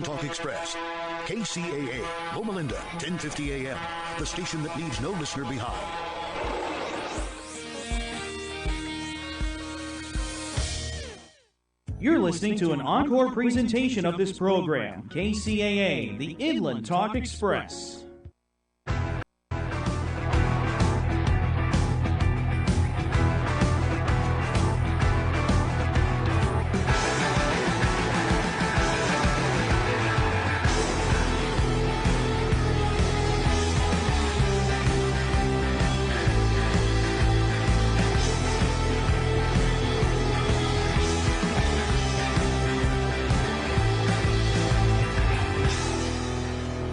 Talk Express. KCAA, Loma Linda, 1050 AM. The station that leaves no listener behind. You're listening to an encore presentation of this program, KCAA, the Inland Talk Express.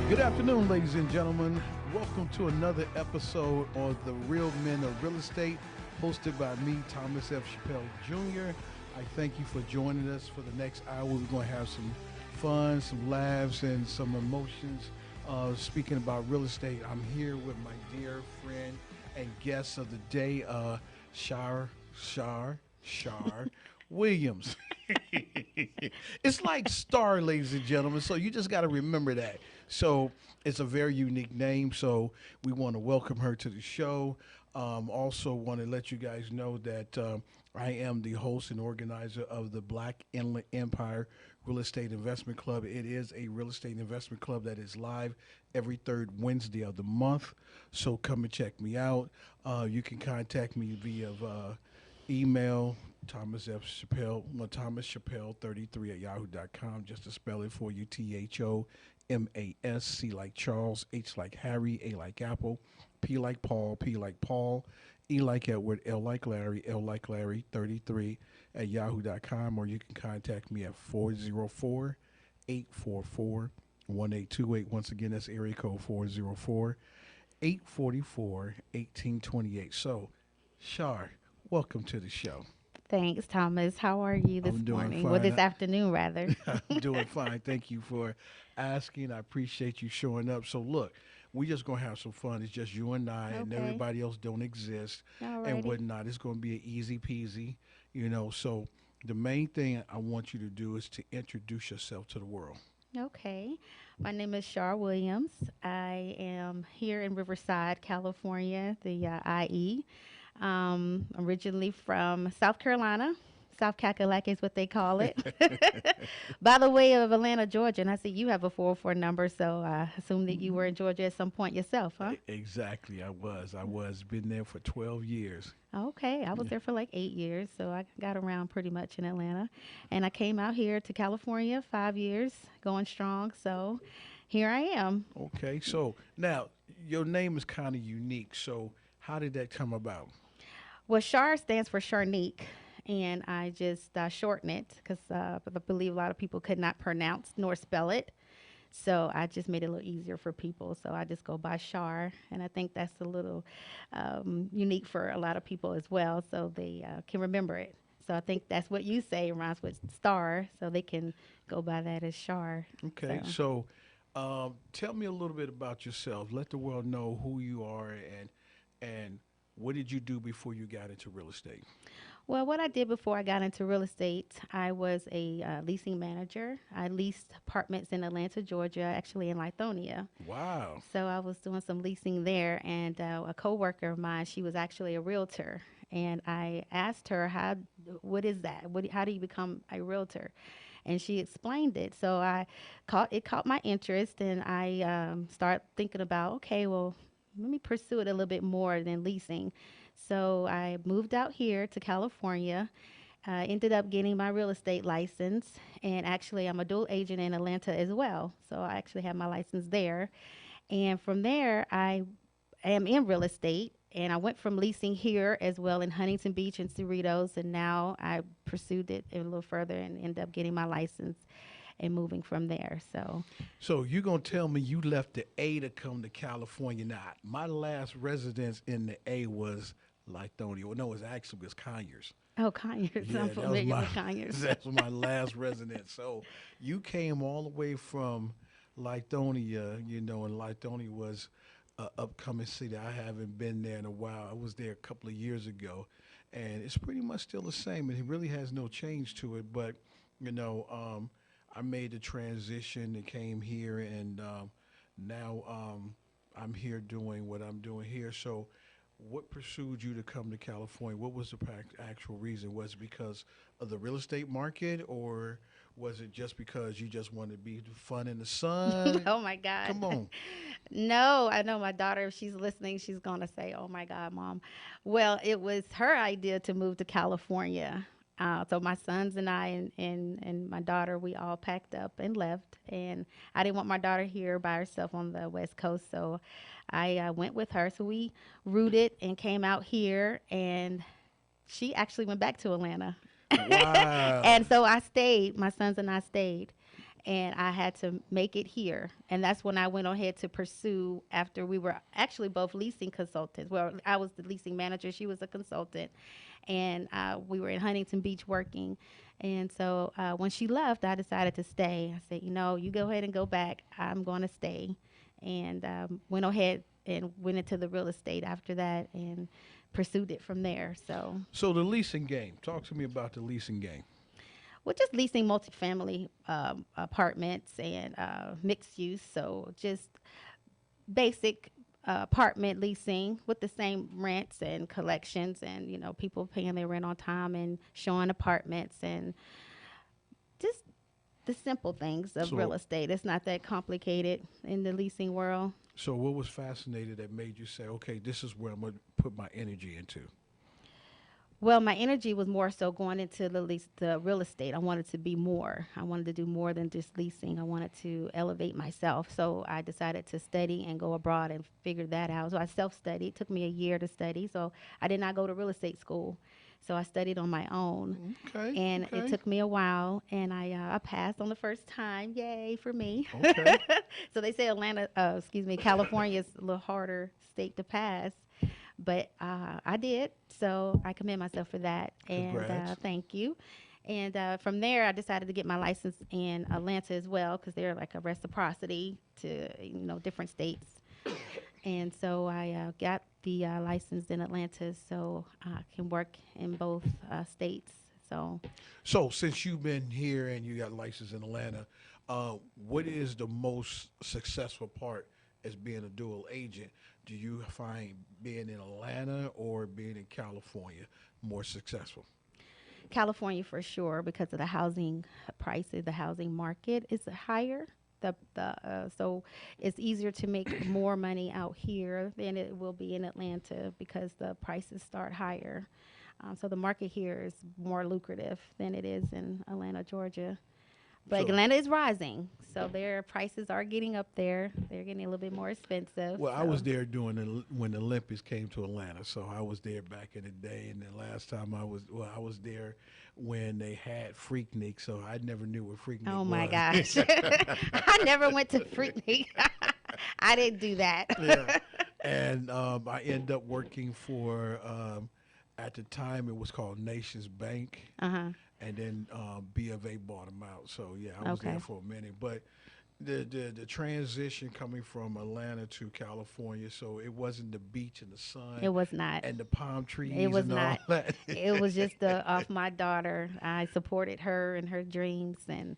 Good afternoon, ladies and gentlemen. Welcome to another episode of the Real Men of Real Estate, hosted by me, Thomas F. Chappelle Jr. I thank you for joining us for the next hour. We're going to have some fun, some laughs, and some emotions. Speaking about real estate, I'm here with my dear friend and guest of the day, Shar Williams. It's like Star, ladies and gentlemen, so you just got to remember that. So it's a very unique name, so we want to welcome her to the show. Also want to let you guys know that I am the host and organizer of the Black Inland Empire Real Estate Investment Club. It is a real estate investment club that is live every third Wednesday of the month, so come and check me out. You can contact me via email, Thomas F. Chappelle, Thomas Chappelle33 at yahoo.com, just to spell it for you, THOMAS, C like Charles, H like Harry, A like Apple, P like Paul, P like Paul, E like Edward, L like Larry, 33 at yahoo.com, or you can contact me at 404-844-1828. Once again, that's area code 404-844-1828. So, Shar, welcome to the show. Thanks, Thomas. How are you this morning? Fine. Well, this afternoon, rather. I'm doing fine. Thank you for asking. I appreciate you showing up. So, look, we're just going to have some fun. It's just you and I, and everybody else don't exist and whatnot. It's going to be an easy peasy, So, the main thing I want you to do is to introduce yourself to the world. Okay. My name is Shar Williams. I am here in Riverside, California, the IE. Originally from South Carolina. South Cackalack is what they call it. By the way of Atlanta, Georgia. And I see you have a 404 number, so I assume that you were in Georgia at some point yourself, huh? Exactly. I was. Been there for 12 years. Okay. I was there for like 8 years, so I got around pretty much in Atlanta. And I came out here to California 5 years, going strong. So here I am. Okay. So now your name is kind of unique. So how did that come about? Well, Shar stands for Sharnique, and I just shorten it because I believe a lot of people could not pronounce nor spell it. So I just made it a little easier for people. So I just go by Shar, and I think that's a little unique for a lot of people as well, so they can remember it. So I think that's what you say rhymes with star, so they can go by that as Shar. Okay, so tell me a little bit about yourself. Let the world know who you are and what did you do before you got into real estate? Well, what I did before I got into real estate, I was a leasing manager. I leased apartments in Atlanta, Georgia, actually in Lithonia. Wow. So I was doing some leasing there, and a coworker of mine, she was actually a realtor. And I asked her, what is that? How do you become a realtor? And she explained it. So it caught my interest, and I started thinking about, okay, well, let me pursue it a little bit more than leasing. So I moved out here to California, ended up getting my real estate license, and actually I'm a dual agent in Atlanta as well. So I actually have my license there. And from there, I am in real estate, and I went from leasing here as well in Huntington Beach and Cerritos, and now I pursued it a little further and ended up getting my license and moving from there. So you're going to tell me you left the A to come to California. Now, my last residence in the A was Lithonia. Well, no, it was Conyers. Oh, Conyers. Yeah, I'm familiar with Conyers. That was my last residence. So you came all the way from Lithonia, and Lithonia was an upcoming city. I haven't been there in a while. I was there a couple of years ago, and it's pretty much still the same. It really has no change to it, but, I made the transition and came here, and now I'm here doing what I'm doing here. So, what pursued you to come to California? What was the actual reason? Was it because of the real estate market, or was it just because you just wanted to be fun in the sun? Oh my God. Come on. No, I know my daughter, if she's listening, she's going to say, "Oh my God, Mom." Well, it was her idea to move to California. So my sons and I and my daughter, we all packed up and left. And I didn't want my daughter here by herself on the West Coast, so I went with her. So we rooted and came out here, and she actually went back to Atlanta. Wow. And so I stayed. My sons and I stayed, and I had to make it here. And that's when I went ahead to pursue, after we were actually both leasing consultants. Well, I was the leasing manager, she was a consultant, and we were in Huntington Beach working. And so when she left, I decided to stay. I said, you go ahead and go back. I'm going to stay. And went ahead and went into the real estate after that and pursued it from there. So the leasing game. Talk to me about the leasing game. Well, just leasing multifamily apartments and mixed use. So just basic apartment leasing with the same rents and collections, and people paying their rent on time and showing apartments, and just the simple things of real estate. It's not that complicated in the leasing world. So what was fascinating that made you say, okay, this is where I'm going to put my energy into? Well, my energy was more so going into the real estate. I wanted to be more. I wanted to do more than just leasing. I wanted to elevate myself. So I decided to study and go abroad and figure that out. So I self-studied. It took me a year to study. So I did not go to real estate school. So I studied on my own. Okay. And it took me a while, and I passed on the first time. Yay for me. Okay. So they say California is a little harder state to pass. But I did, so I commend myself for that. Congrats. And thank you. And from there, I decided to get my license in Atlanta as well, because they're like a reciprocity to different states. And so I got the license in Atlanta, so I can work in both states. So since you've been here and you got license in Atlanta, what is the most successful part as being a dual agent? Do you find being in Atlanta or being in California more successful? California for sure, because of the housing prices. The housing market is higher. So it's easier to make more money out here than it will be in Atlanta, because the prices start higher. So the market here is more lucrative than it is in Atlanta, Georgia. But Atlanta is rising, so their prices are getting up there. They're getting a little bit more expensive. Well, I was there when the Olympics came to Atlanta, so I was there back in the day. And the last time I was there when they had Freaknik, so I never knew what Freaknik was. Oh my gosh, I never went to Freaknik. I didn't do that. Yeah. And I ended up working for, at the time it was called Nations Bank. Uh-huh. And then B of A bought them out. So yeah, I was there for a minute. But the transition coming from Atlanta to California, so it wasn't the beach and the sun. It was not. And the palm trees. It was and not. All that. It was just off my daughter. I supported her and her dreams, and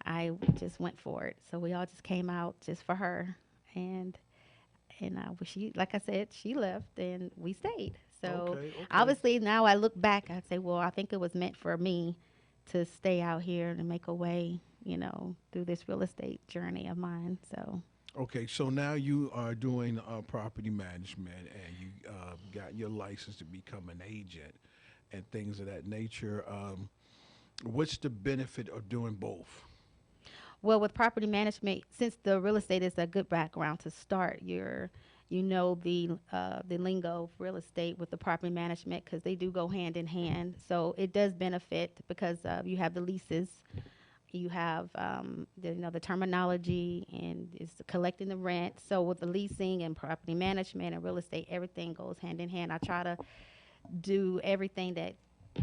I just went for it. So we all just came out just for her, and she, like I said, she left and we stayed. So obviously now I look back, I'd say, well, I think it was meant for me to stay out here and make a way, through this real estate journey of mine. So. Okay, so now you are doing property management, and you got your license to become an agent and things of that nature. What's the benefit of doing both? Well, with property management, since the real estate is a good background to start, the lingo of real estate with the property management, because they do go hand in hand. So it does benefit because you have the leases, you have the terminology, and it's collecting the rent. So with the leasing and property management and real estate, everything goes hand in hand. I try to do everything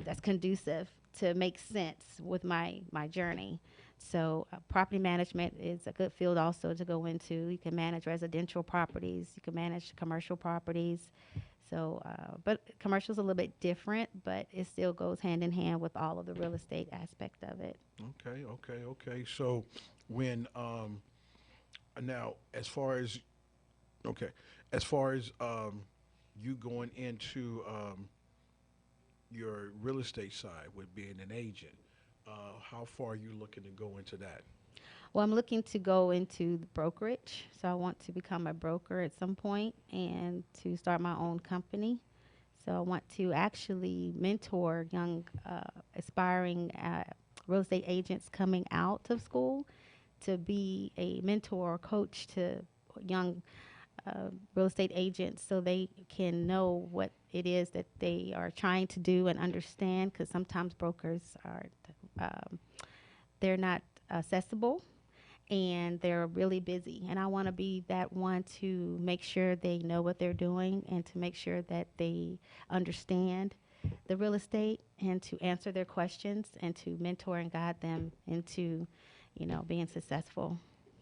that's conducive to make sense with my journey. So property management is a good field also to go into. You can manage residential properties. You can manage commercial properties. So, but commercial's a little bit different, but it still goes hand in hand with all of the real estate aspect of it. Okay. So when now okay, as far as you going into your real estate side with being an agent, how far are you looking to go into that? Well, I'm looking to go into the brokerage. So I want to become a broker at some point and to start my own company. So I want to actually mentor young, aspiring real estate agents coming out of school to be a mentor or coach to young real estate agents so they can know what it is that they are trying to do and understand, because sometimes brokers are they're not accessible and they're really busy. And I want to be that one to make sure they know what they're doing and to make sure that they understand the real estate and to answer their questions and to mentor and guide them into, being successful.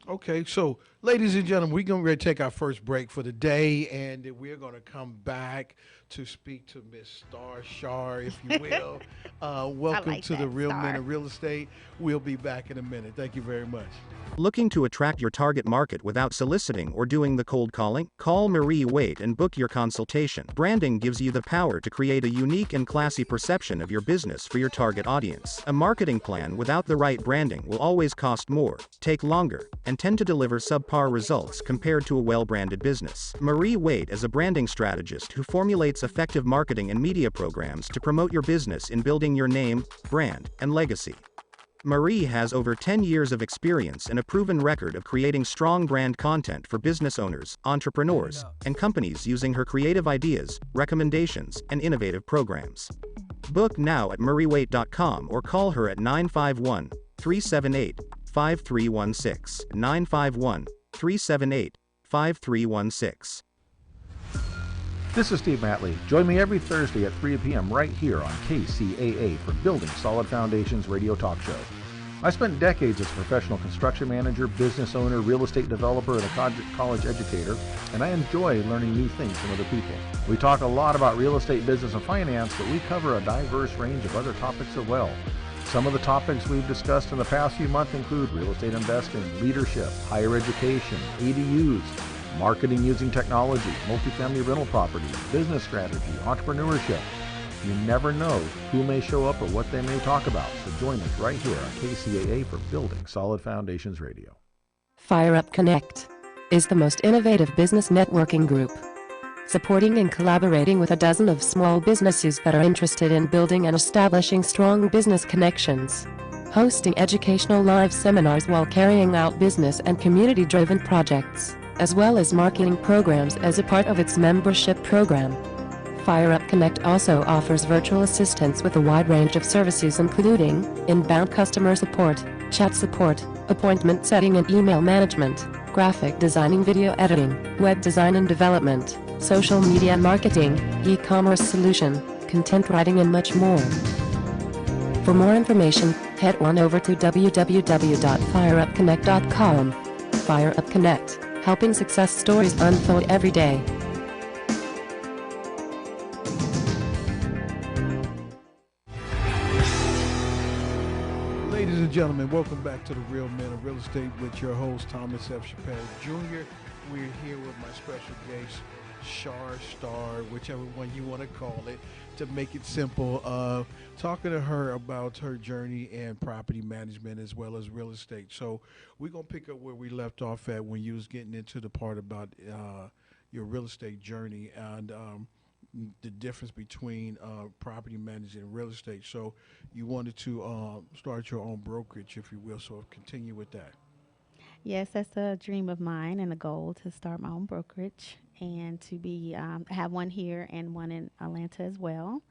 Okay, so ladies and gentlemen, we're going to take our first break for the day, and then we're going to come back to speak to Miss Star Shar, if you will. Welcome like to the that, Real Star. Men of Real Estate. We'll be back in a minute. Thank you very much. Looking to attract your target market without soliciting or doing the cold calling? Call Marie Wade and book your consultation. Branding gives you the power to create a unique and classy perception of your business for your target audience. A marketing plan without the right branding will always cost more, take longer, and tend to deliver subpar results compared to a well-branded business. Marie Wade is a branding strategist who formulates effective marketing and media programs to promote your business in building your name, brand, and legacy. Marie has over 10 years of experience and a proven record of creating strong brand content for business owners, entrepreneurs, and companies using her creative ideas, recommendations, and innovative programs. Book now at mariewade.com or call her at 951-378-5316, 951-378-5316. This is Steve Matley. Join me every Thursday at 3 p.m. right here on KCAA for Building Solid Foundations radio talk show. I spent decades as a professional construction manager, business owner, real estate developer, and a college educator, and I enjoy learning new things from other people. We talk a lot about real estate, business, and finance, but we cover a diverse range of other topics as well. Some of the topics we've discussed in the past few months include real estate investing, leadership, higher education, ADUs, marketing using technology, multifamily rental properties, business strategy, entrepreneurship. You never know who may show up or what they may talk about, so join us right here on KCAA for Building Solid Foundations Radio. FireUp Connect is the most innovative business networking group, supporting and collaborating with a dozen of small businesses that are interested in building and establishing strong business connections, hosting educational live seminars while carrying out business and community-driven projects, as well as marketing programs as a part of its membership program. FireUp Connect also offers virtual assistance with a wide range of services including inbound customer support, chat support, appointment setting and email management, graphic designing, video editing, web design and development, social media marketing, e-commerce solution, content writing and much more. For more information, head on over to www.fireupconnect.com. FireUp Connect, helping success stories unfold every day. Ladies and gentlemen, welcome back to the Real Men of Real Estate with your host, Thomas F. Chappelle Jr. We're here with my special guest, Shar Star, whichever one you want to call it, to make it simple, talking to her about her journey in property management as well as real estate. So we're going to pick up where we left off at when you was getting into the part about your real estate journey and the difference between property management and real estate. So you wanted to start your own brokerage, if you will, so continue with that. Yes, that's a dream of mine and a goal to start my own brokerage and to be have one here and one in Atlanta as well.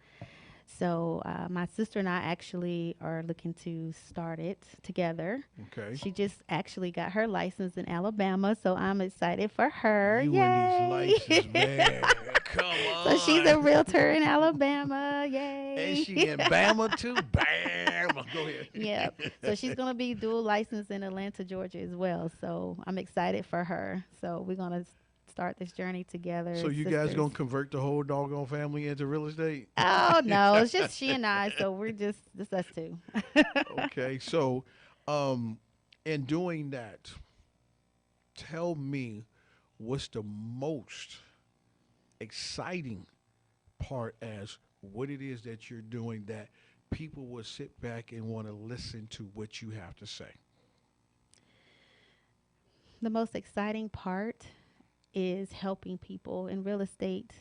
So my sister and I actually are looking to start it together. Okay. She just actually got her license in Alabama, so I'm excited for her. You Yay! and these licenses, man. Come on. So she's a realtor in Alabama. Yay! And she in Bama too. Bama. Go ahead. Yeah. So she's going to be dual licensed in Atlanta, Georgia as well. So I'm excited for her. So we're going to start this journey together. So as you guys sisters. gonna convert the whole doggone family into real estate? Oh no, it's just she and I. So we're just us two. Okay, so in doing that, tell me what's the most exciting part as what it is that you're doing that people will sit back and want to listen to what you have to say. The most exciting part is helping people in real estate.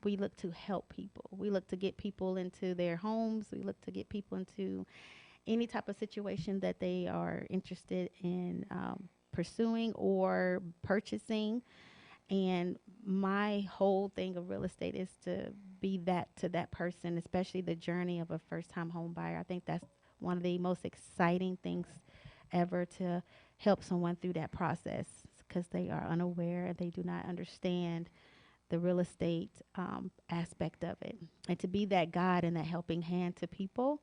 We look to help people. We look to get people into their homes. We look to get people into any type of situation that they are interested in pursuing or purchasing. And my whole thing of real estate is to be that to that person, especially the journey of a first-time home buyer. I think that's one of the most exciting things ever, to help someone through that process, because they are unaware and they do not understand the real estate aspect of it. And to be that guide and that helping hand to people,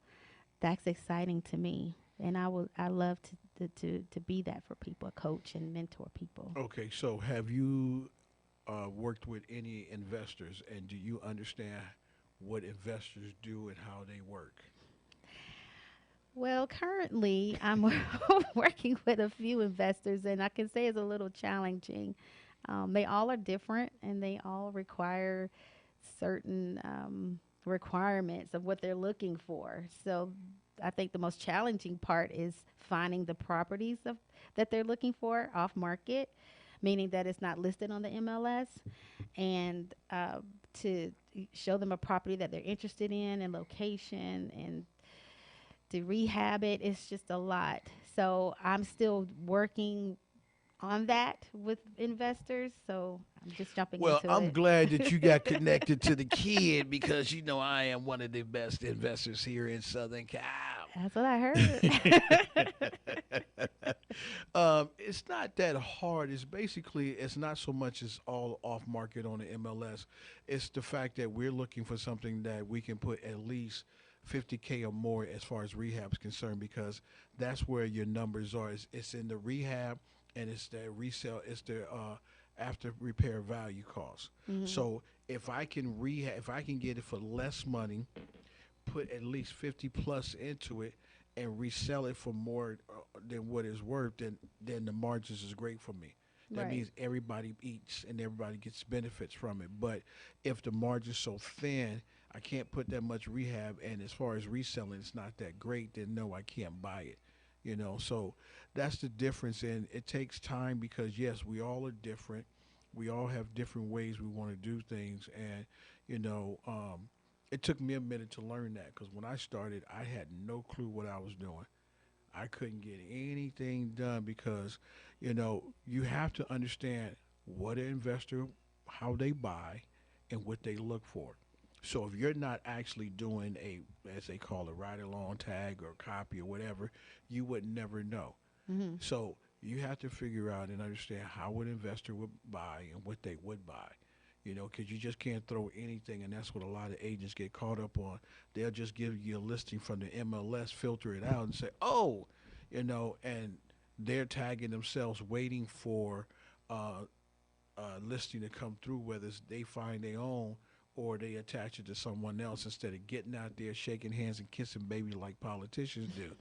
that's exciting to me. And I love to be that for people, coach and mentor people. Okay, so have you worked with any investors, and do you understand what investors do and how they work? Well, currently I'm working with a few investors, and I can say it's a little challenging. They all are different, and they all require certain requirements of what they're looking for. So I think the most challenging part is finding the properties that they're looking for off market, meaning that it's not listed on the MLS, and to show them a property that they're interested in and location, and to rehab it. It's just a lot. So I'm still working on that with investors. So I'm just jumping Well, into I'm it. glad that you got connected to the kid, because you know I am one of the best investors here in Southern Cal. That's what I heard. It's not that hard. It's not so much as all off market on the MLS. It's the fact that we're looking for something that we can put at least 50K or more as far as rehab is concerned, because that's where your numbers are. It's in the rehab, and it's the resale. It's the after repair value cost. So if I can if I can get it for less money, put at least 50 plus into it, and resell it for more than what it's worth, then the margins is great for me. That Right. means everybody eats and everybody gets benefits from it. But if the margin's so thin, I can't put that much rehab, and as far as reselling, it's not that great, then no, I can't buy it. So that's the difference, and it takes time, because yes, we all are different. We all have different ways we want to do things, and it took me a minute to learn that, because when I started, I had no clue what I was doing. I couldn't get anything done, because you have to understand what an investor, how they buy, and what they look for. So if you're not actually doing as they call it, ride along tag or copy or whatever, you would never know. So you have to figure out and understand how an investor would buy and what they would buy. Because you just can't throw anything, and that's what a lot of agents get caught up on. They'll just give you a listing from the MLS, filter it out, and say, oh, and they're tagging themselves waiting for listing to come through, whether they find their own or they attach it to someone else, instead of getting out there shaking hands and kissing babies like politicians do.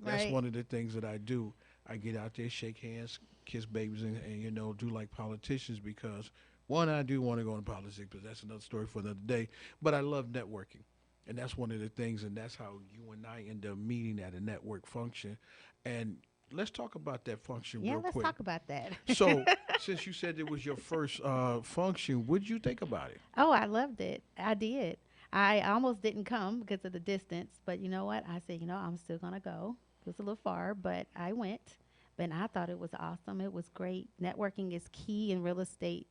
That's Right. one of the things that I do. I get out there, shake hands, kiss babies, and do like politicians, because one, I do want to go into politics, but that's another story for another day. But I love networking, and that's one of the things, and that's how you and I end up meeting at a network function. And let's talk about that function Yeah, real let's quick. talk about that. So, since you said it was your first function, what did you think about it? Oh, I loved it. I did. I almost didn't come because of the distance, but you know what? I said, I'm still going to go. It was a little far, but I went. And I thought it was awesome. It was great. Networking is key in real estate.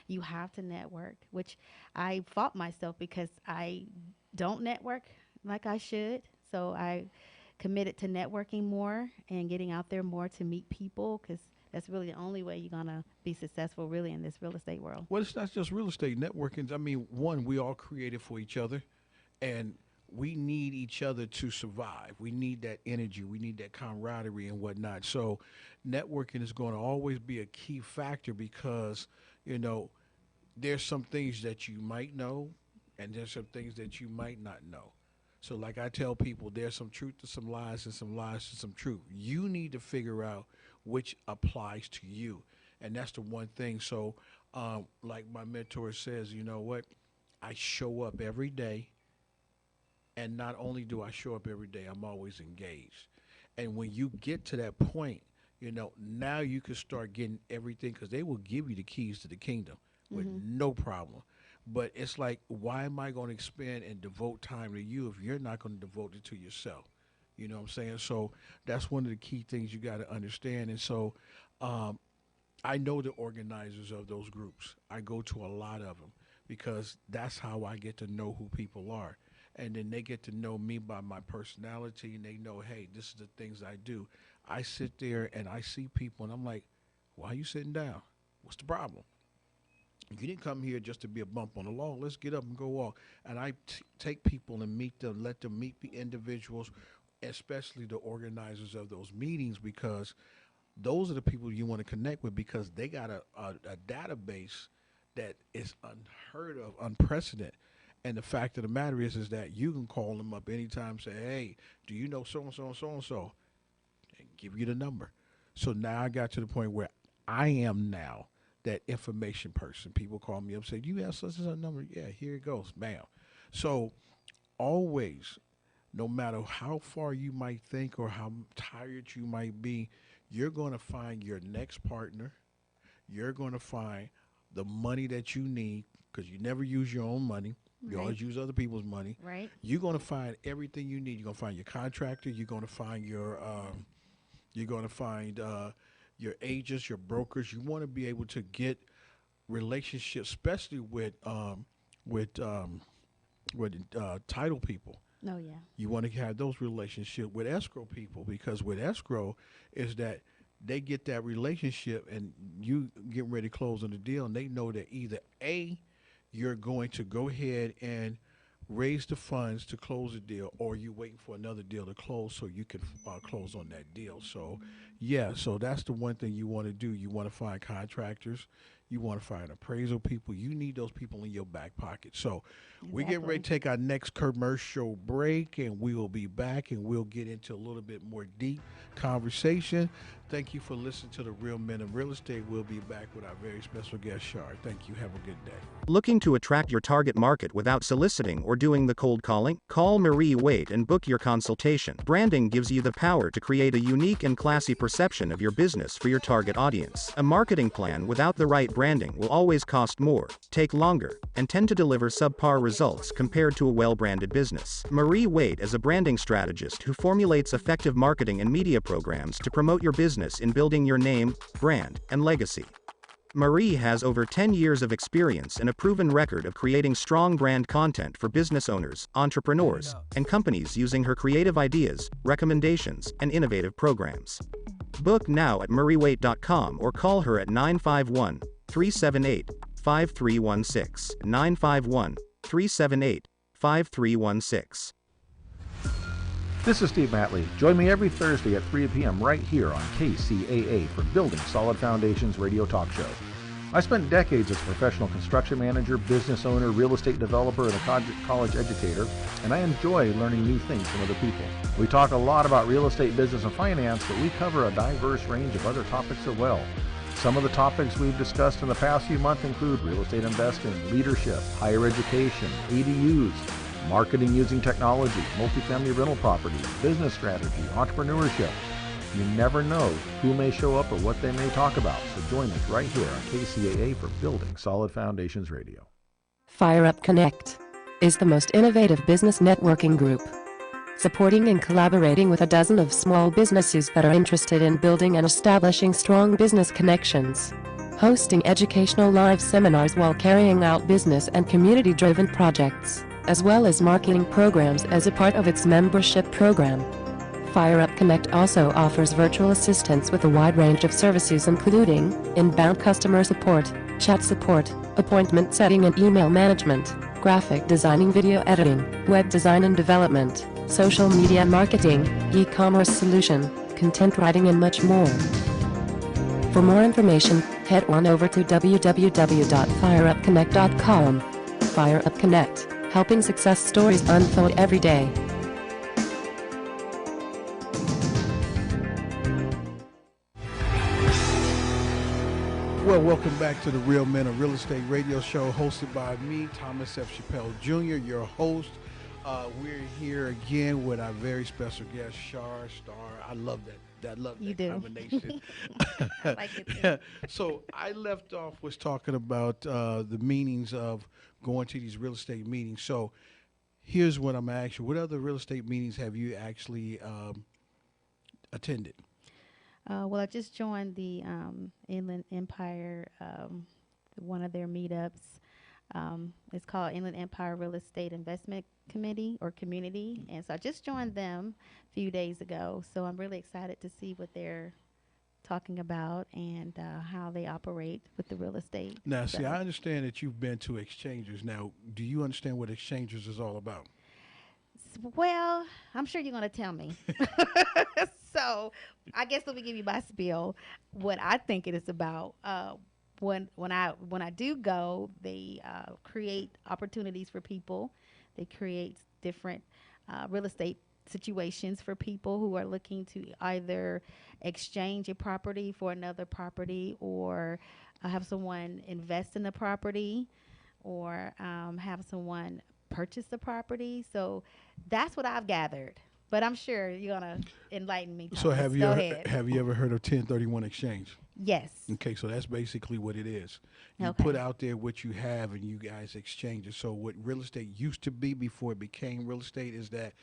You have to network, which I fought myself because I don't network like I should. So I committed to networking more and getting out there more to meet people, because that's really the only way you're going to be successful really in this real estate world. Well, it's not just real estate networking. I mean, one, we all created for each other, and we need each other to survive. We need that energy. We need that camaraderie and whatnot. So networking is going to always be a key factor because, there's some things that you might know and there's some things that you might not know. So like I tell people, there's some truth to some lies and some lies to some truth. You need to figure out which applies to you. And that's the one thing. So like my mentor says, you know what? I show up every day. And not only do I show up every day, I'm always engaged. And when you get to that point, now you can start getting everything because they will give you the keys to the kingdom with no problem. But it's like, why am I going to expend and devote time to you if you're not going to devote it to yourself? You know what I'm saying? So that's one of the key things you got to understand. And so I know the organizers of those groups. I go to a lot of them because that's how I get to know who people are. And then they get to know me by my personality, and they know, hey, this is the things I do. I sit there and I see people, and I'm like, why are you sitting down? What's the problem? You didn't come here just to be a bump on the lawn. Let's get up and go walk. And I take people and meet them, let them meet the individuals, especially the organizers of those meetings, because those are the people you want to connect with because they got a database that is unheard of, unprecedented. And the fact of the matter is that you can call them up anytime, say, hey, do you know so-and-so and so-and-so? And give you the number. So now I got to the point where I am now that information person. People call me up and say, do you have such and such number? Yeah, here it goes, bam. So always, no matter how far you might think or how tired you might be, you're going to find your next partner. You're going to find the money that you need because you never use your own money. You always use other people's money. Right. You're going to find everything you need. You're going to find your contractor. You're going to find your your agents, your brokers. You want to be able to get relationships, especially with title people. Oh yeah. You want to have those relationships with escrow people because with escrow is that they get that relationship and you get ready to close on the deal, and they know that either A, you're going to go ahead and raise the funds to close the deal, or you waiting for another deal to close so you can close on that deal. So, yeah, so that's the one thing you want to do. You want to find contractors. You want to find appraisal people. You need those people in your back pocket. So we're getting ready to take our next commercial break, and we will be back, and we'll get into a little bit more deep conversation. Thank you for listening to the Real Men of Real Estate. We'll be back with our very special guest, Shard. Thank you. Have a good day. Looking to attract your target market without soliciting or doing the cold calling? Call Marie Waite and book your consultation. Branding gives you the power to create a unique and classy perception of your business for your target audience. A marketing plan without the right branding will always cost more, take longer, and tend to deliver subpar results compared to a well-branded business. Marie Waite is a branding strategist who formulates effective marketing and media programs to promote your business in building your name, brand, and legacy. Marie has over 10 years of experience and a proven record of creating strong brand content for business owners, entrepreneurs, and companies using her creative ideas, recommendations, and innovative programs. Book now at mariewaite.com or call her at 951-378-5316, 951-378-5316. This is Steve Matley. Join me every Thursday at 3 p.m. right here on KCAA for Building Solid Foundations radio talk show. I spent decades as a professional construction manager, business owner, real estate developer, and a college educator, and I enjoy learning new things from other people. We talk a lot about real estate, business, and finance, but we cover a diverse range of other topics as well. Some of the topics we've discussed in the past few months include real estate investing, leadership, higher education, ADUs, marketing using technology, multifamily rental properties, business strategy, entrepreneurship. You never know who may show up or what they may talk about, so join us right here on KCAA for Building Solid Foundations Radio. Fire Up Connect is the most innovative business networking group, supporting and collaborating with a dozen of small businesses that are interested in building and establishing strong business connections, hosting educational live seminars while carrying out business and community-driven projects, as well as marketing programs as a part of its membership program. Fire Up Connect also offers virtual assistance with a wide range of services including inbound customer support, chat support, appointment setting and email management, graphic designing, video editing, web design and development, social media marketing, e-commerce solution, content writing and much more. For more information, head on over to www.fireupconnect.com. Fire Up Connect, helping success stories unfold every day. Well, welcome back to the Real Men of Real Estate radio show hosted by me, Thomas F. Chappelle Jr., your host. We're here again with our very special guest, Shar Star. I love that. I love You that do. combination. I like it too. Yeah. So I left off was talking about the meanings of going to these real estate meetings. So here's what I'm asking: what other real estate meetings have you actually attended? Well, I just joined the Inland Empire, one of their meetups. It's called Inland Empire Real Estate Investment Committee or Community. And so I just joined them a few days ago. So I'm really excited to see what they're talking about and how they operate with the real estate. Now, So- see, I understand that you've been to exchangers. Now, do you understand what exchangers is all about? Well, I'm sure you're going to tell me. So I guess let me give you my spiel. What I think it is about. When I do go, they create opportunities for people. They create different real estate situations for people who are looking to either exchange a property for another property, or have someone invest in the property, or have someone purchase the property. So that's what I've gathered. But I'm sure you're gonna enlighten me, Thomas. So have you Go ever, ahead. have you ever heard of 1031 exchange? Yes. Okay, so that's basically what it is. You Okay. put out there what you have and you guys exchange it. So what real estate used to be before it became real estate is that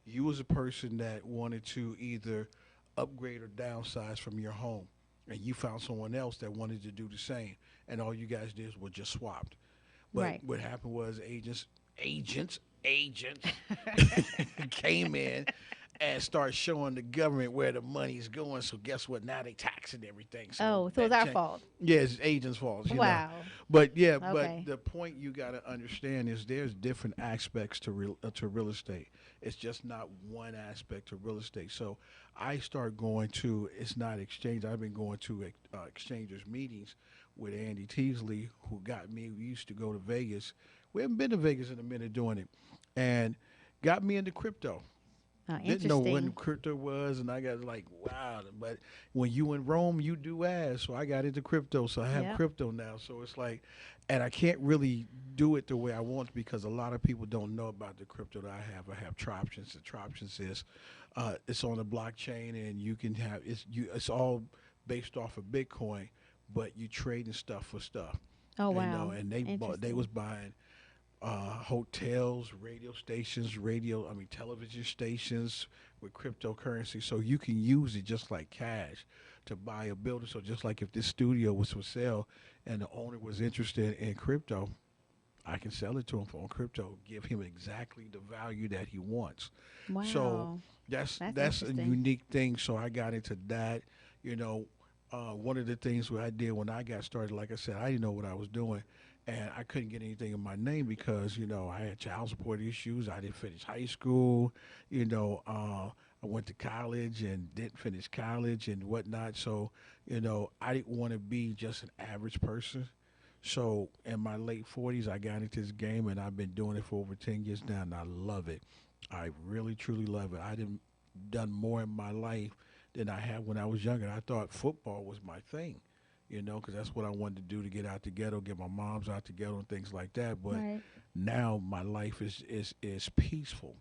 you was a person that wanted to either upgrade or downsize from your home, and you found someone else that wanted to do the same, and all you guys did was just swapped. But Right. what happened was agents came in and started showing the government where the money's going. So guess what? Now they taxing everything. So it's that our change- fault. Yeah, it's agents' fault. You know. Wow. But yeah, Okay. but the point you got to understand is there's different aspects to real estate. It's just not one aspect of real estate. So I start going to, it's not exchange. I've been going to exchangers meetings with Andy Teasley, who got me. We used to go to Vegas. We haven't been to Vegas in a minute doing it, and got me into crypto. Didn't know Interesting. when crypto was, and I got like, wow. But when you in Rome, you do as. So I got into crypto, so I have Yep. crypto now. So it's like, and I can't really do it the way I want because a lot of people don't know about the crypto that I have. I have Troptions. The Troptions is, it's on the blockchain, and you can have it's all based off of Bitcoin, but you trading stuff for stuff. Oh, You wow. know, and they was buying hotels, radio stations, television stations with cryptocurrency. So you can use it just like cash to buy a building. So just like if this studio was for sale and the owner was interested in crypto, I can sell it to him for crypto, give him exactly the value that he wants. Wow. So that's a interesting. unique thing. So I got into that. You know, one of the things what I did when I got started, like I said, I didn't know what I was doing. And I couldn't get anything in my name because, you know, I had child support issues. I didn't finish high school. You know, I went to college and didn't finish college and whatnot. So, you know, I didn't want to be just an average person. So in my late 40s, I got into this game, and I've been doing it for over 10 years now, and I love it. I really, truly love it. I done more in my life than I had when I was younger. I thought football was my thing. You know, because that's what I wanted to do to get out the ghetto, get my moms out the ghetto and things like that. But Right. now my life is peaceful,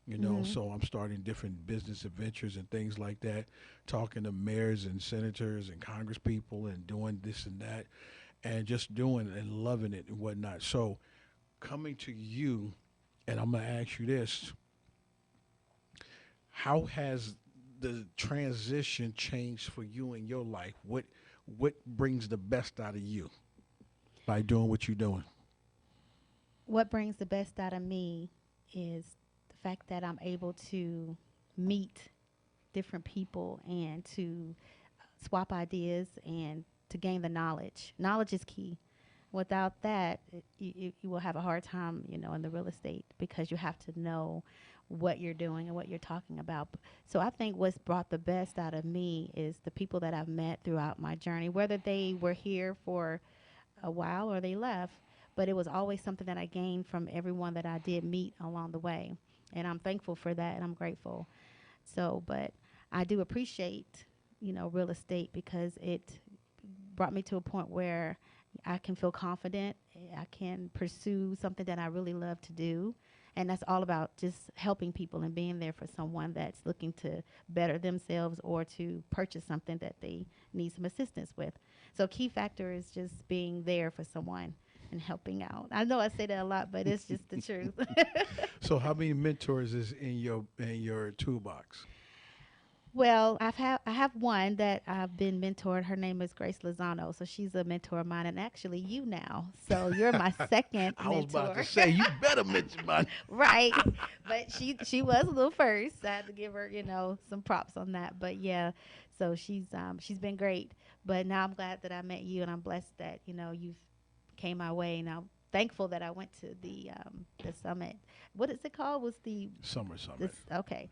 you know. So I'm starting different business adventures and things like that, talking to mayors and senators and congress people and doing this and that, and just doing and loving it and whatnot. So coming to you, and I'm going to ask you this. How has the transition changed for you in your life? What brings the best out of you by doing what you're doing? What brings the best out of me is the fact that I'm able to meet different people and to swap ideas and to gain the knowledge. Knowledge is key. Without that, you will have a hard time, in the real estate because you have to know what you're doing and what you're talking about. So I think what's brought the best out of me is the people that I've met throughout my journey, whether they were here for a while or they left, but it was always something that I gained from everyone that I did meet along the way. And I'm thankful for that and I'm grateful. So, but I do appreciate, real estate because it brought me to a point where I can feel confident. I can pursue something that I really love to do. And that's all about just helping people and being there for someone that's looking to better themselves or to purchase something that they need some assistance with. So a key factor is just being there for someone and helping out. I know I say that a lot, but it's just the truth. So how many mentors is in your toolbox? Well, I have one that I've been mentored. Her name is Grace Lozano. So she's a mentor of mine, and actually you now. So you're my second I mentor. was about to say, you better mention mine. Right. But she was a little first. I had to give her, some props on that. But yeah, so she's been great. But now I'm glad that I met you, and I'm blessed that, you've came my way. And I'm thankful that I went to the summit. What is it called? Was the Summer Summit. Okay.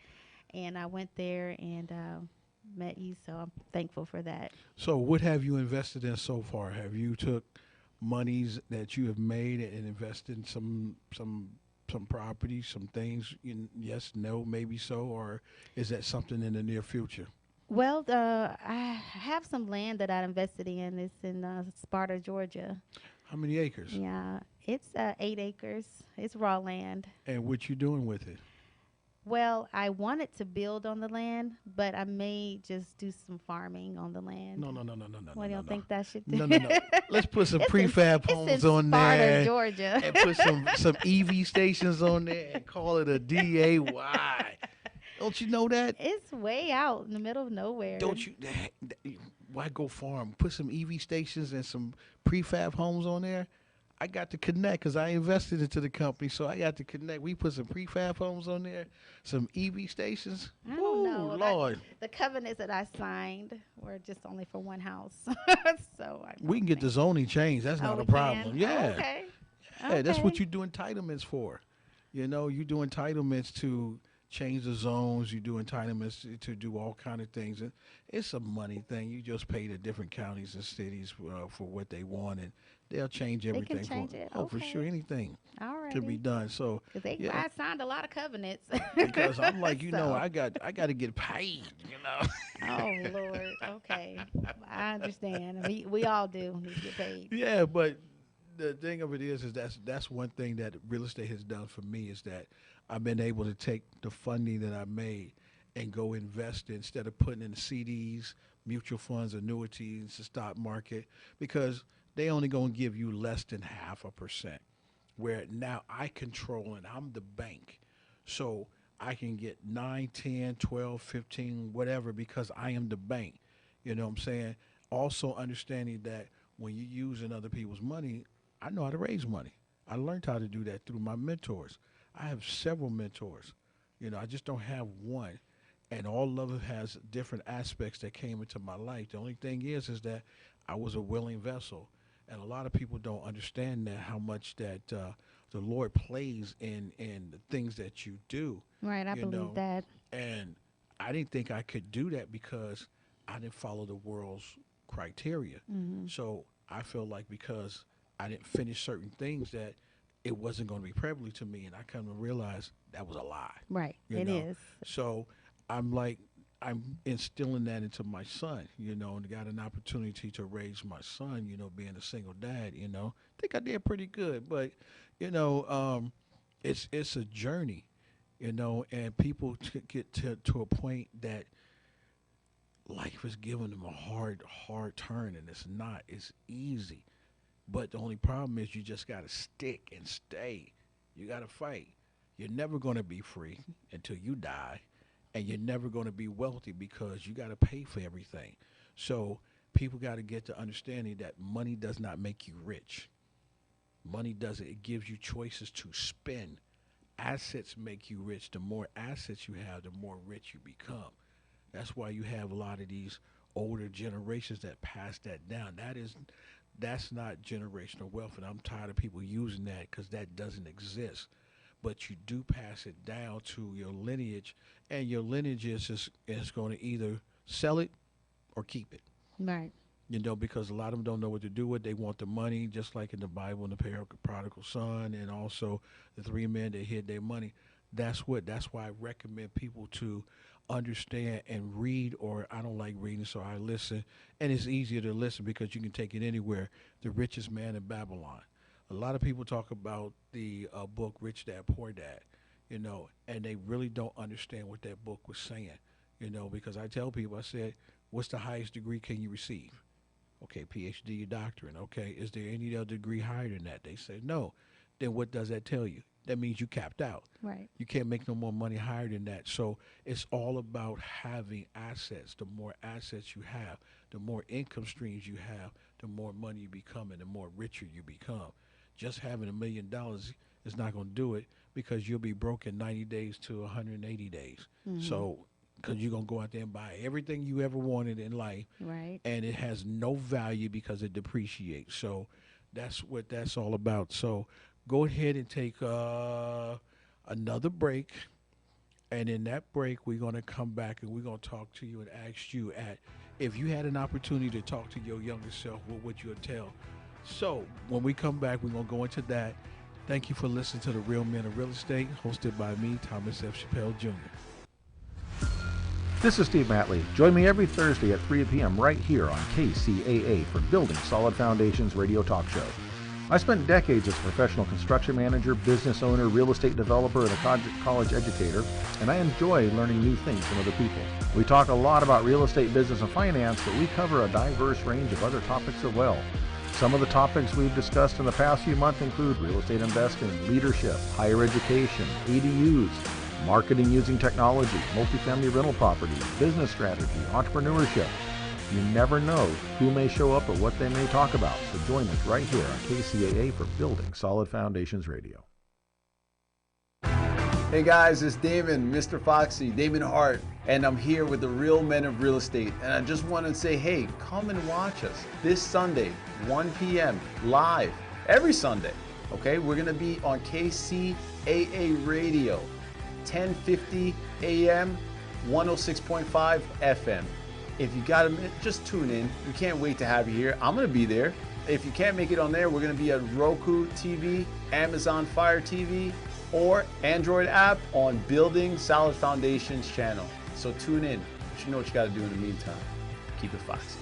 And I went there and met you, so I'm thankful for that. So what have you invested in so far? Have you took monies that you have made and invested in some properties, some things? Yes, no, maybe so, or is that something in the near future? Well, I have some land that I invested in. It's in Sparta, Georgia. How many acres? Yeah, it's 8 acres. It's raw land. And what you doing with it? Well, I wanted to build on the land, but I may just do some farming on the land. No. Well, you don't think that should do? No. Let's put some It's prefab in homes on Sparta, there. Georgia. And put some EV stations on there and call it a DAY. Don't you know that? It's way out in the middle of nowhere. Don't you? Why go farm? Put some EV stations and some prefab homes on there. I got to connect because I invested into the company, so I got to connect. We put some prefab homes on there, some EV stations. I don't know. Lord. The covenants that I signed were just only for one house. So We can get the zoning changed. That's not we a problem. can? Yeah. Okay. Yeah, that's what Okay. you do entitlements for. You do entitlements to change the zones. You do entitlements to do all kind of things. And it's a money thing. You just pay the different counties and cities for what they want, and they'll change everything. change for it. Oh, for Okay. sure, anything All right. can be done. So Because yeah. I signed a lot of covenants. because I'm like, So- I got to get paid. Oh Lord. Okay. I understand. We all do need to get paid. Yeah, but the thing of it is that's one thing that real estate has done for me is that I've been able to take the funding that I made and go invest instead of putting in CDs, mutual funds, annuities, the stock market, because they only gonna give you less than 0.5%. Where now I control and I'm the bank, so I can get 9, 10, 12, 15, whatever because I am the bank. You know what I'm saying? Also understanding that when you're using other people's money, I know how to raise money. I learned how to do that through my mentors. I have several mentors. I just don't have one. And all of it has different aspects that came into my life. The only thing is that I was a willing vessel. And a lot of people don't understand that how much that the Lord plays in the things that you do. Right. I believe that. And I didn't think I could do that because I didn't follow the world's criteria. Mm-hmm. So I feel like because I didn't finish certain things that it wasn't going to be prevalent to me, and I kind of realized that was a lie. Right. you It know? is. So I'm instilling that into my son, and got an opportunity to raise my son, being a single dad, I think I did pretty good, but, it's a journey, and people get to a point that life is giving them a hard turn, and it's not. It's easy. But the only problem is you just got to stick and stay. You got to fight. You're never going to be free until you die, and you're never going to be wealthy because you got to pay for everything. So people got to get to understanding that money does not make you rich. Money doesn't. It gives you choices to spend. Assets make you rich. The more assets you have, the more rich you become. That's why you have a lot of these older generations that pass that down. That is That's not generational wealth, and I'm tired of people using that because that doesn't exist. But you do pass it down to your lineage, and your lineage is going to either sell it or keep it. Right. Because a lot of them don't know what to do with. They want the money, just like in the Bible, in the prodigal son, and also the three men that hid their money. That's why I recommend people to understand and read, or I don't like reading, so I listen. And it's easier to listen because you can take it anywhere. The Richest Man in Babylon. A lot of people talk about the book Rich Dad Poor Dad, and they really don't understand what that book was saying, because I tell people, I said, what's the highest degree can you receive? Okay, PhD, your doctorate. Okay, is there any other degree higher than that? They said no. Then what does that tell you? That means you capped out. Right. You can't make no more money higher than that. So it's all about having assets. The more assets you have, the more income streams you have, the more money you become and the more richer you become. Just having $1 million is not going to do it because you'll be broke in 90 days to 180 days. So because you're going to go out there and buy everything you ever wanted in life. Right. And it has no value because it depreciates. So that's what that's all about. So go ahead and take another break. And in that break, we're going to come back and we're going to talk to you and ask you if you had an opportunity to talk to your younger self, what would you tell? So when we come back, we're going to go into that. Thank you for listening to The Real Men of Real Estate, hosted by me, Thomas F. Chappelle Jr. This is Steve Matley. Join me every Thursday at 3 p.m. right here on KCAA for Building Solid Foundations radio talk show. I spent decades as a professional construction manager, business owner, real estate developer, and a college educator, and I enjoy learning new things from other people. We talk a lot about real estate, business, and finance, but we cover a diverse range of other topics as well. Some of the topics we've discussed in the past few months include real estate investing, leadership, higher education, ADUs, marketing using technology, multifamily rental properties, business strategy, entrepreneurship. You never know who may show up or what they may talk about, so join us right here on KCAA for Building Solid Foundations Radio. Hey guys, it's Damon, Mr. Foxy, Damon Hart, and I'm here with the Real Men of Real Estate. And I just want to say, hey, come and watch us this Sunday, 1 p.m. live, every Sunday. Okay, we're going to be on KCAA Radio, 1050 AM, 106.5 FM. If you got a minute, just tune in. We can't wait to have you here. I'm going to be there. If you can't make it on there, we're going to be at Roku TV, Amazon Fire TV, or Android app on Building Solid Foundations channel. So tune in. But you know what you got to do in the meantime. Keep it foxy.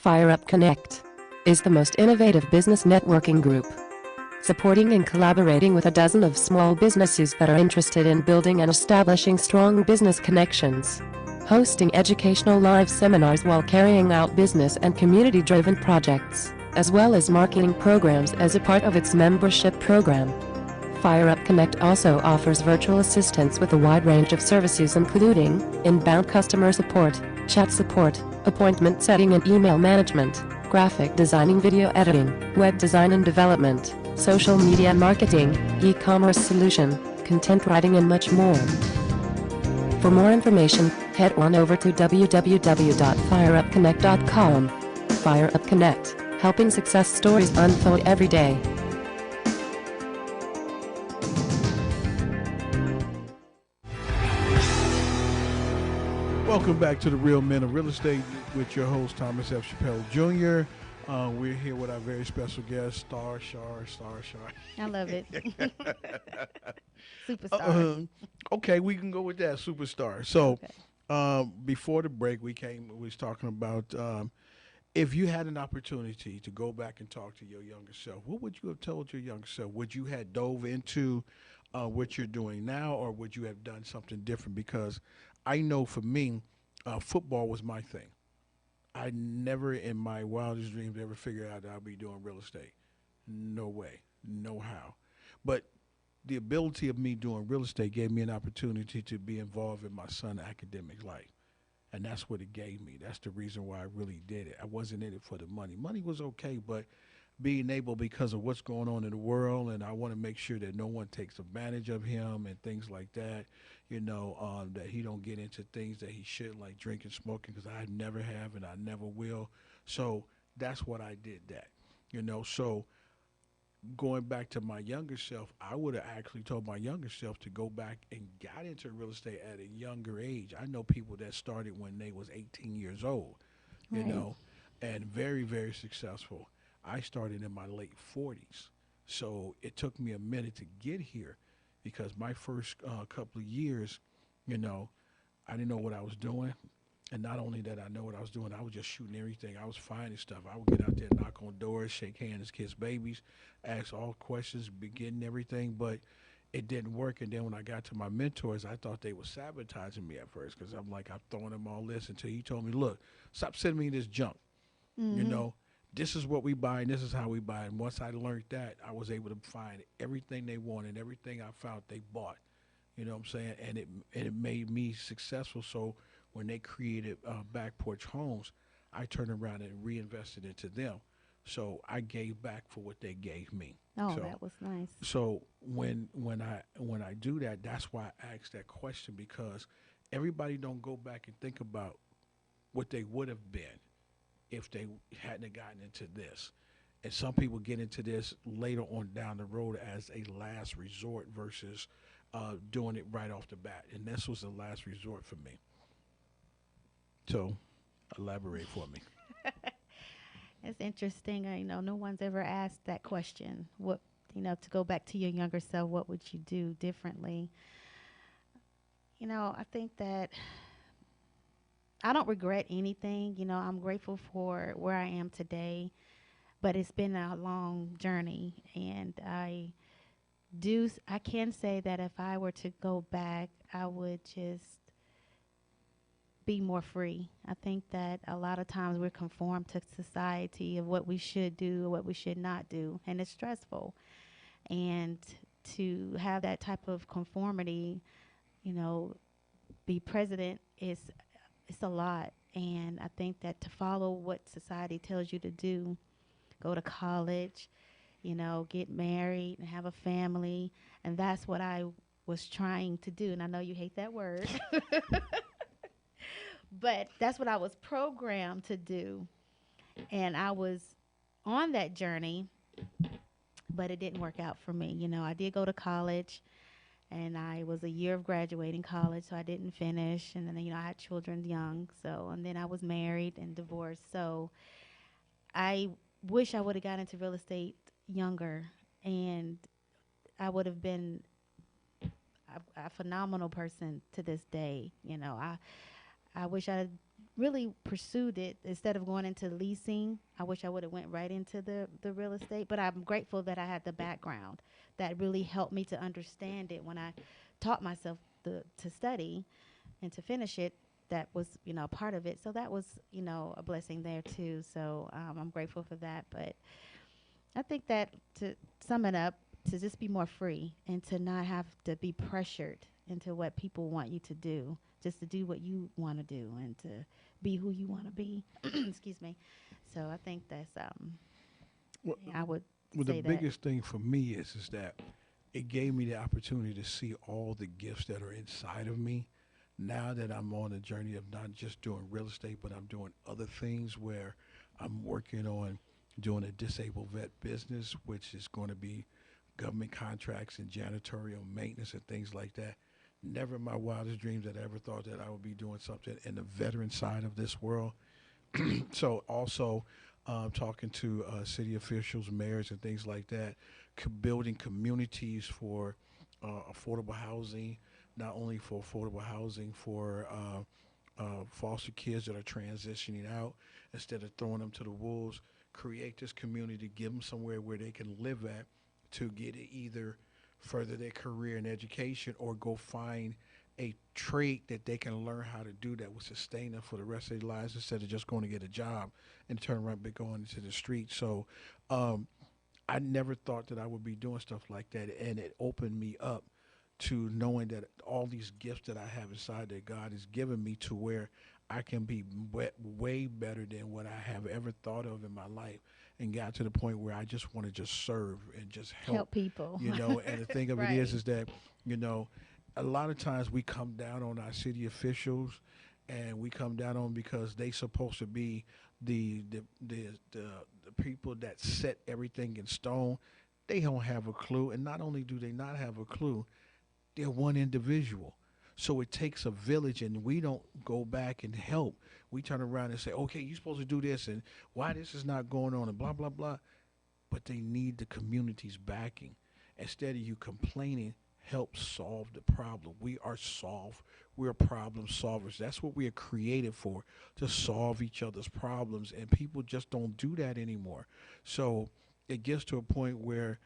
FireUp Connect is the most innovative business networking group, supporting and collaborating with a dozen of small businesses that are interested in building and establishing strong business connections, hosting educational live seminars while carrying out business and community-driven projects, as well as marketing programs as a part of its membership program. FireUp Connect also offers virtual assistance with a wide range of services including inbound customer support, chat support, appointment setting and email management, graphic designing, video editing, web design and development, social media marketing, e-commerce solution, content writing and much more. For more information, head on over to www.fireupconnect.com. FireUp Connect, helping success stories unfold every day. Welcome back to The Real Men of Real Estate with your host, Thomas F. Chappelle Jr. We're here with our very special guest, Star Shar. I love it. Superstar. Okay, we can go with that, superstar. So, Okay. before the break, we was talking about if you had an opportunity to go back and talk to your younger self, what would you have told your younger self? Would you have dove into what you're doing now, or would you have done something different? Because I know for me, football was my thing. I never in my wildest dreams ever figured out that I'd be doing real estate. No way, no how. But the ability of me doing real estate gave me an opportunity to be involved in my son's academic life. And that's what it gave me. That's the reason why I really did it. I wasn't in it for the money. Money was okay, but being able, because of what's going on in the world, and I want to make sure that no one takes advantage of him and things like that, that he don't get into things that he should, like drinking, smoking, because I never have and I never will. So that's what I did so going back to my younger self, I would have actually told my younger self to go back and got into real estate at a younger age. I know people that started when they was 18 years old, and very, very successful. I started in my late 40s. So it took me a minute to get here because my first couple of years, I didn't know what I was doing. And not only that I know what I was doing, I was just shooting everything. I was finding stuff. I would get out there, knock on doors, shake hands, kiss babies, ask all questions, begin everything. But it didn't work. And then when I got to my mentors, I thought they were sabotaging me at first because I'm like, I'm throwing them all this until he told me, look, stop sending me this junk. This is what we buy and this is how we buy. And once I learned that, I was able to find everything they wanted, everything I found they bought. You know what I'm saying? And it made me successful. So when they created Back Porch Homes, I turned around and reinvested into them. So I gave back for what they gave me. Oh, so, that was nice. So when I do that, that's why I asked that question, because everybody don't go back and think about what they would have been if they hadn't gotten into this. And some people get into this later on down the road as a last resort versus doing it right off the bat. And this was the last resort for me. So elaborate for me. It's interesting. No one's ever asked that question. What, to go back to your younger self, what would you do differently? I think that I don't regret anything. I'm grateful for where I am today, but it's been a long journey. And I can say that if I were to go back, I would just be more free. I think that a lot of times we're conformed to society of what we should do or what we should not do, and it's stressful. And to have that type of conformity, be president it's a lot. And I think that to follow what society tells you to do, go to college, get married and have a family, and that's what I was trying to do. And I know you hate that word. But that's what I was programmed to do. And I was on that journey, but it didn't work out for me. I did go to college, and I was a year of graduating college, so I didn't finish. And then, I had children young. And then I was married and divorced. So I wish I would have got into real estate younger, and I would have been a phenomenal person to this day. I wish I had really pursued it instead of going into leasing. I wish I would have went right into the real estate, but I'm grateful that I had the background that really helped me to understand it when I taught myself to study and to finish it. That was, part of it. So that was, a blessing there too. So I'm grateful for that. But I think that, to sum it up, to just be more free and to not have to be pressured into what people want you to do, just to do what you want to do and to be who you want to be. Excuse me. So I think that's, I would Well, say the biggest thing for me is that it gave me the opportunity to see all the gifts that are inside of me. Now that I'm on a journey of not just doing real estate, but I'm doing other things where I'm working on doing a disabled vet business, which is going to be government contracts and janitorial maintenance and things like that. Never in my wildest dreams that I ever thought that I would be doing something in the veteran side of this world. So also talking to city officials, mayors, and things like that, building communities for affordable housing, not only for affordable housing for foster kids that are transitioning out, instead of throwing them to the wolves, create this community, give them somewhere where they can live at to get either further their career in education or go find a trade that they can learn how to do that will sustain them for the rest of their lives instead of just going to get a job and turn around and going into the street. So I never thought that I would be doing stuff like that, and it opened me up to knowing that all these gifts that I have inside that God has given me to where I can be way better than what I have ever thought of in my life, and got to the point where I just want to just serve and just help people. You know, and the thing of Right. it is that, you know, a lot of times we come down on our city officials, and we come down on because they supposed to be the people that set everything in stone. They don't have a clue, and not only do they not have a clue, they're one individual. So it takes a village, and we don't go back and help. We turn around and say, okay, you're supposed to do this, and why this is not going on, and blah, blah, blah. But they need the community's backing. Instead of you complaining, help solve the problem. We're problem solvers. That's what we are created for, to solve each other's problems, and people just don't do that anymore. So it gets to a point where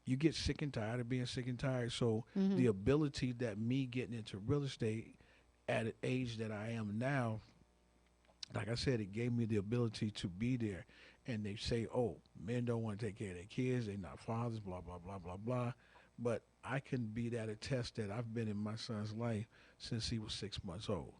you get sick and tired of being sick and tired. So the ability that me getting into real estate at an age that I am now, like I said, it gave me the ability to be there. And they say, oh, men don't want to take care of their kids, they're not fathers, blah, blah, blah, blah, blah. But I can be that attest that I've been in my son's life since he was 6 months old.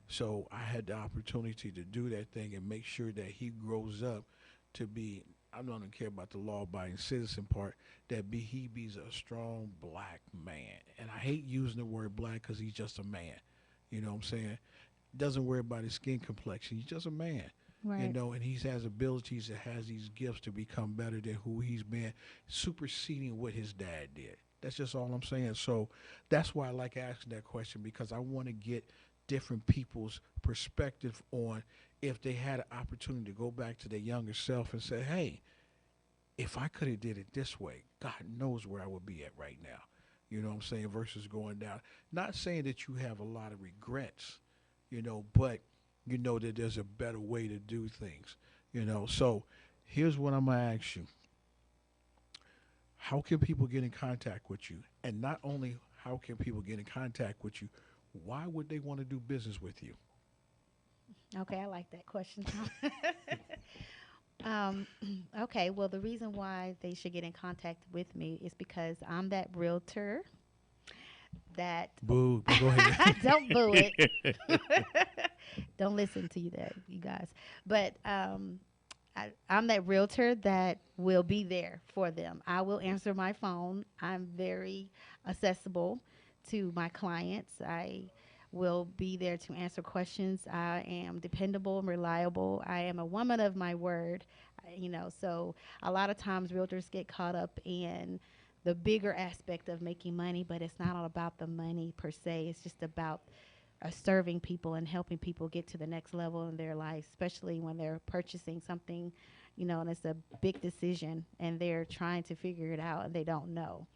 So I had the opportunity to do that thing and make sure that he grows up to be, I don't care about the law-abiding citizen part, that he be a strong black man. And I hate using the word black because he's just a man. You know what I'm saying? Doesn't worry about his skin complexion. He's just a man. Right. You know, and he has abilities and has these gifts to become better than who he's been, superseding what his dad did. That's just all I'm saying. So that's why I like asking that question, because I want to get different people's perspective on if they had an opportunity to go back to their younger self and say, hey, if I could have did it this way, God knows where I would be at right now. You know what I'm saying? Versus going down. Not saying that you have a lot of regrets, you know, but you know that there's a better way to do things, you know. So here's what I'm going to ask you. How can people get in contact with you? And not only how can people get in contact with you, why would they want to do business with you? Okay, I like that question, Tom. Okay, well, the reason why they should get in contact with me is because I'm that realtor that... Boo, but go ahead. Don't boo it. Don't listen to that, you guys. But I'm that realtor that will be there for them. I will answer my phone. I'm very accessible to my clients. I will be there to answer questions. I am dependable and reliable. I am a woman of my word, you know, so a lot of times realtors get caught up in the bigger aspect of making money, but it's not all about the money per se. It's just about serving people and helping people get to the next level in their life, especially when they're purchasing something, you know, and it's a big decision and they're trying to figure it out and they don't know.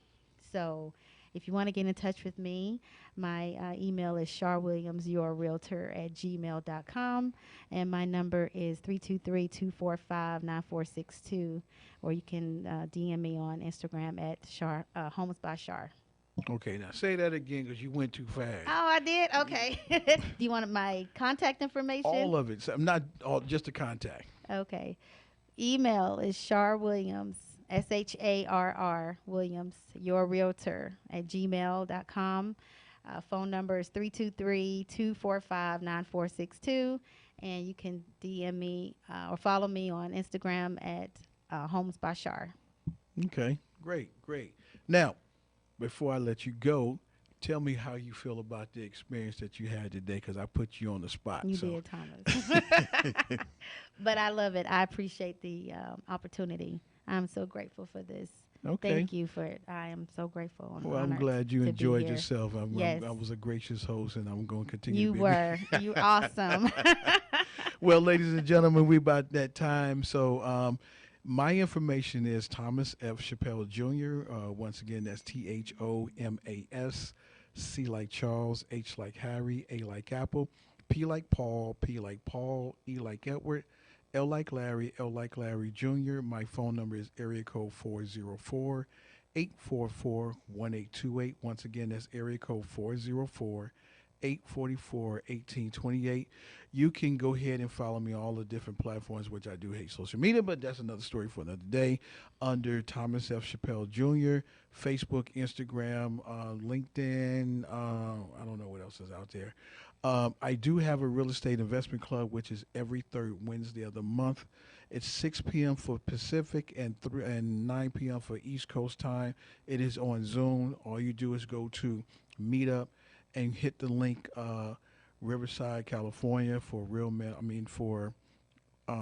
So if you want to get in touch with me, my email is charwilliamsyourrealtor@gmail.com, and my number is 323-245-9462, or you can DM me on Instagram at Homes by Char. Okay, now say that again because you went too fast. Oh, I did? Okay. Do you want my contact information? All of it. So not all, just the contact. Okay. Email is Char Williams, SHARR Williams, your realtor @gmail.com. Phone number is 323-245-9462. And you can DM me or follow me on Instagram at Homes by Char. Okay, great. Now, before I let you go, tell me how you feel about the experience that you had today, because I put you on the spot. You did, Thomas. But I love it. I appreciate the opportunity. I'm so grateful for this. Okay. Thank you for it. I am so grateful. And Well, I'm honored glad you to be enjoyed here. yourself. Yes. I was a gracious host, and I'm going to continue You to be. were. You're awesome. Well, ladies and gentlemen, we about that time. So my information is Thomas F. Chappelle Jr. Once again, that's THOMAS, C like Charles, H like Harry, A like Apple, P like Paul, P like Paul, E like Edward, L like Larry, L like Larry Jr. My phone number is area code 404-844-1828. Once again, that's area code 404-844-1828. You can go ahead and follow me on all the different platforms, which I do hate social media, but that's another story for another day, under Thomas F. Chappelle Jr., Facebook, Instagram, LinkedIn. I don't know what else is out there. I do have a real estate investment club, which is every third Wednesday of the month. It's 6 p.m. for Pacific and 9 p.m. for East Coast time. It is on Zoom. All you do is go to Meetup and hit the link Riverside, California for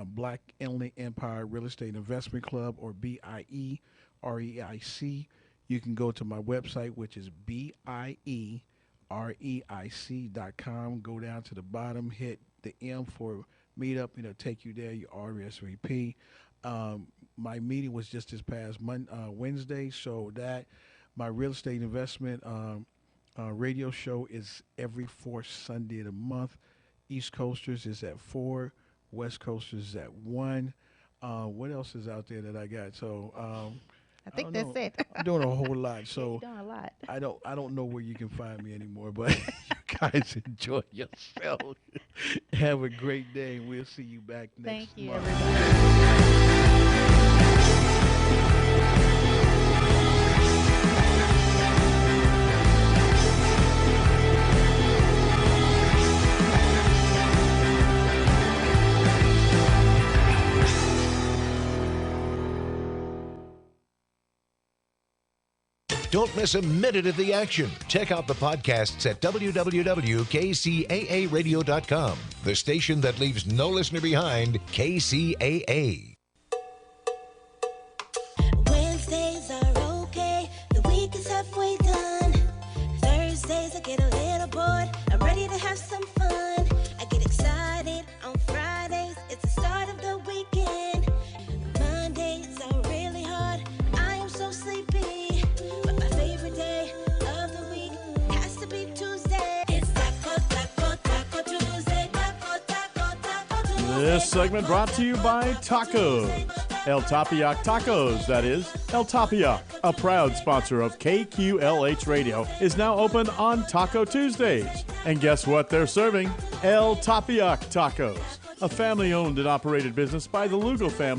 Black Inland Empire Real Estate Investment Club, or BIEREIC. You can go to my website, which is BIEREIC.com. Go down to the bottom, hit the M for Meetup, and it'll take you there. You RSVP. My meeting was just this past Wednesday, so that my real estate investment radio show is every fourth Sunday of the month. East Coasters is at 4, West Coasters is at 1. What else is out there that I got? So I think that's it. I'm doing a whole lot. So You're doing a lot. I don't know where you can find me anymore, but you guys enjoy yourself. Have a great day. We'll see you back next Thank you, month. everybody. Don't miss a minute of the action. Check out the podcasts at www.kcaaradio.com, the station that leaves no listener behind, KCAA. Wednesdays are okay, the week is halfway done. Thursdays I get a little bored, I'm ready to have some fun. I get excited on Fridays, it's the start of the weekend. Mondays are really hard, I am so sleepy. But my favorite day of the week has to be Tuesday. It's Taco Tuesday, Taco Tuesday. This segment brought to you by Tacos. El Tapiac Tacos, that is. El Tapiac, a proud sponsor of KQLH Radio, is now open on Taco Tuesdays. And guess what they're serving? El Tapiac Tacos, a family-owned and operated business by the Lugo family.